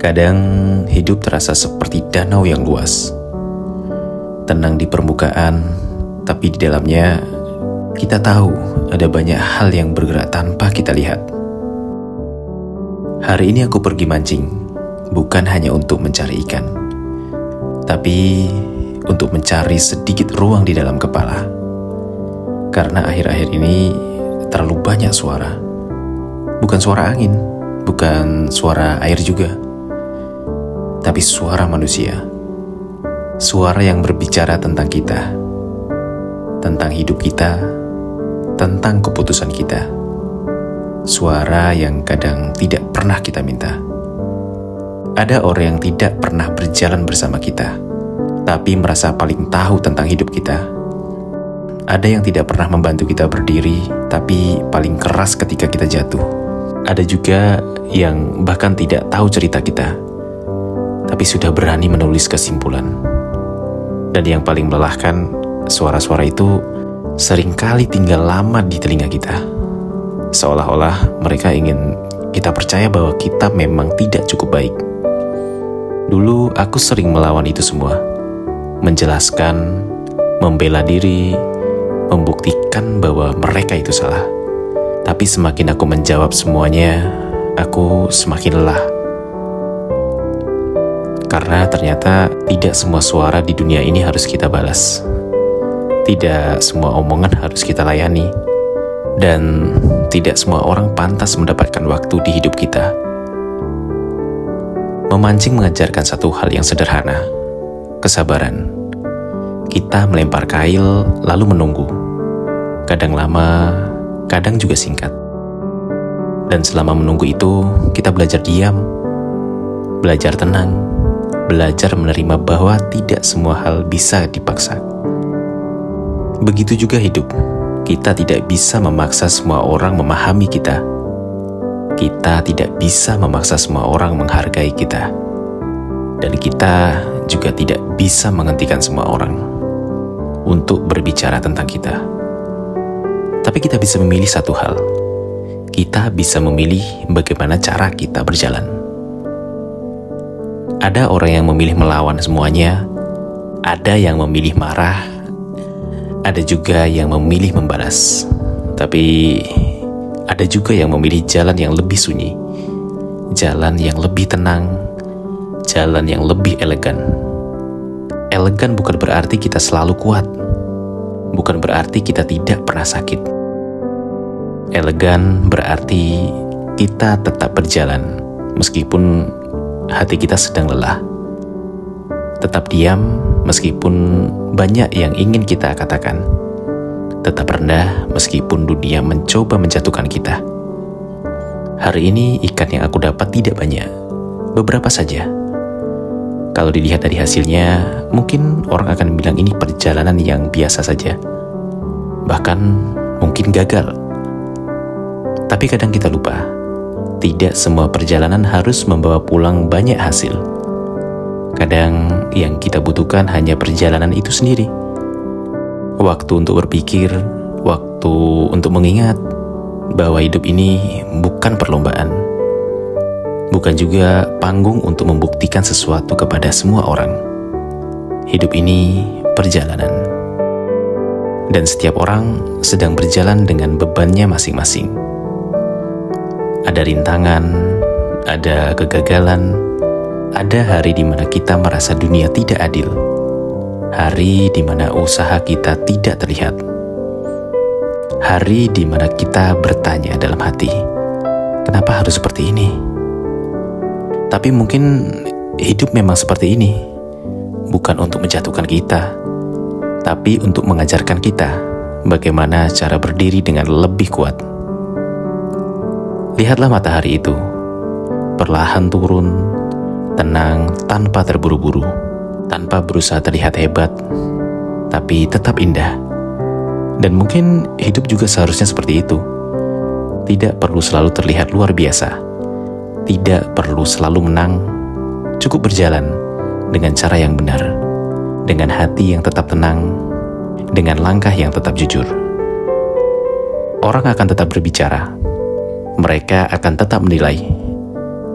Kadang hidup terasa seperti danau yang luas, tenang di permukaan, tapi di dalamnya kita tahu ada banyak hal yang bergerak tanpa kita lihat. Hari ini aku pergi mancing, bukan hanya untuk mencari ikan, tapi untuk mencari sedikit ruang di dalam kepala. Karena akhir-akhir ini terlalu banyak suara. Bukan suara angin, bukan suara air juga, tapi suara manusia. Suara yang berbicara tentang kita, tentang hidup kita, tentang keputusan kita. Suara yang kadang tidak pernah kita minta. Ada orang yang tidak pernah berjalan bersama kita, tapi merasa paling tahu tentang hidup kita. Ada yang tidak pernah membantu kita berdiri, tapi paling keras ketika kita jatuh. Ada juga yang bahkan tidak tahu cerita kita, tapi sudah berani menulis kesimpulan. Dan yang paling melelahkan, suara-suara itu seringkali tinggal lama di telinga kita. Seolah-olah mereka ingin kita percaya bahwa kita memang tidak cukup baik. Dulu aku sering melawan itu semua. Menjelaskan, membela diri, membuktikan bahwa mereka itu salah. Tapi semakin aku menjawab semuanya, aku semakin lelah. Karena ternyata tidak semua suara di dunia ini harus kita balas. Tidak semua omongan harus kita layani. Dan tidak semua orang pantas mendapatkan waktu di hidup kita. Memancing mengajarkan satu hal yang sederhana, kesabaran. Kita melempar kail lalu menunggu. Kadang lama, kadang juga singkat. Dan selama menunggu itu, kita belajar diam, belajar tenang, belajar menerima bahwa tidak semua hal bisa dipaksa. Begitu juga hidup. Kita tidak bisa memaksa semua orang memahami kita. Kita tidak bisa memaksa semua orang menghargai kita. Dan kita juga tidak bisa menghentikan semua orang untuk berbicara tentang kita. Tapi kita bisa memilih satu hal. Kita bisa memilih bagaimana cara kita berjalan. Ada orang yang memilih melawan semuanya, ada yang memilih marah, ada juga yang memilih membalas. Tapi ada juga yang memilih jalan yang lebih sunyi, jalan yang lebih tenang, jalan yang lebih elegan. Elegan bukan berarti kita selalu kuat, bukan berarti kita tidak pernah sakit. Elegan berarti kita tetap berjalan meskipun hati kita sedang lelah. Tetap diam meskipun banyak yang ingin kita katakan. Tetap rendah meskipun dunia mencoba menjatuhkan kita. Hari ini ikan yang aku dapat tidak banyak, beberapa saja. Kalau dilihat dari hasilnya, mungkin orang akan bilang ini perjalanan yang biasa saja. Bahkan mungkin gagal. Tapi kadang kita lupa, tidak semua perjalanan harus membawa pulang banyak hasil. Kadang yang kita butuhkan hanya perjalanan itu sendiri. Waktu untuk berpikir, waktu untuk mengingat bahwa hidup ini bukan perlombaan. Bukan juga panggung untuk membuktikan sesuatu kepada semua orang. Hidup ini perjalanan. Dan setiap orang sedang berjalan dengan bebannya masing-masing. Ada rintangan, ada kegagalan, ada hari di mana kita merasa dunia tidak adil. Hari di mana usaha kita tidak terlihat. Hari di mana kita bertanya dalam hati, kenapa harus seperti ini? Tapi mungkin hidup memang seperti ini. Bukan untuk menjatuhkan kita, tapi untuk mengajarkan kita bagaimana cara berdiri dengan lebih kuat. Lihatlah matahari itu, perlahan turun, tenang tanpa terburu-buru, tanpa berusaha terlihat hebat, tapi tetap indah. Dan mungkin hidup juga seharusnya seperti itu. Tidak perlu selalu terlihat luar biasa. Tidak perlu selalu menang. Cukup berjalan dengan cara yang benar, dengan hati yang tetap tenang, dengan langkah yang tetap jujur. Orang akan tetap berbicara. Mereka akan tetap menilai.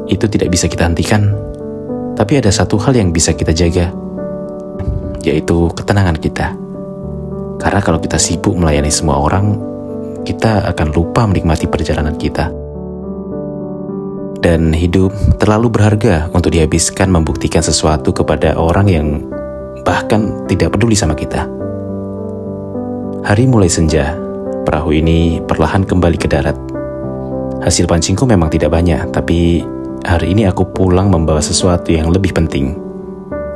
Itu tidak bisa kita hentikan. Tapi ada satu hal yang bisa kita jaga, yaitu ketenangan kita. Karena kalau kita sibuk melayani semua orang, kita akan lupa menikmati perjalanan kita. Dan hidup terlalu berharga untuk dihabiskan membuktikan sesuatu kepada orang yang bahkan tidak peduli sama kita. Hari mulai senja, perahu ini perlahan kembali ke darat. Hasil pancingku memang tidak banyak, tapi hari ini aku pulang membawa sesuatu yang lebih penting.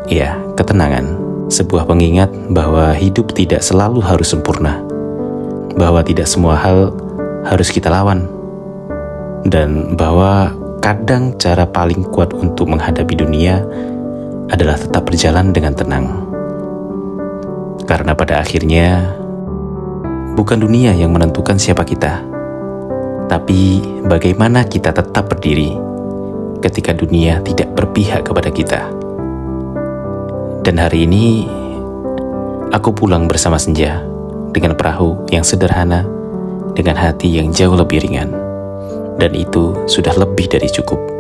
Ya, ketenangan. Sebuah pengingat bahwa hidup tidak selalu harus sempurna, bahwa tidak semua hal harus kita lawan, dan bahwa kadang cara paling kuat untuk menghadapi dunia adalah tetap berjalan dengan tenang. Karena pada akhirnya bukan dunia yang menentukan siapa kita, tapi bagaimana kita tetap berdiri ketika dunia tidak berpihak kepada kita. Dan hari ini, aku pulang bersama senja, dengan perahu yang sederhana, dengan hati yang jauh lebih ringan. Dan itu sudah lebih dari cukup.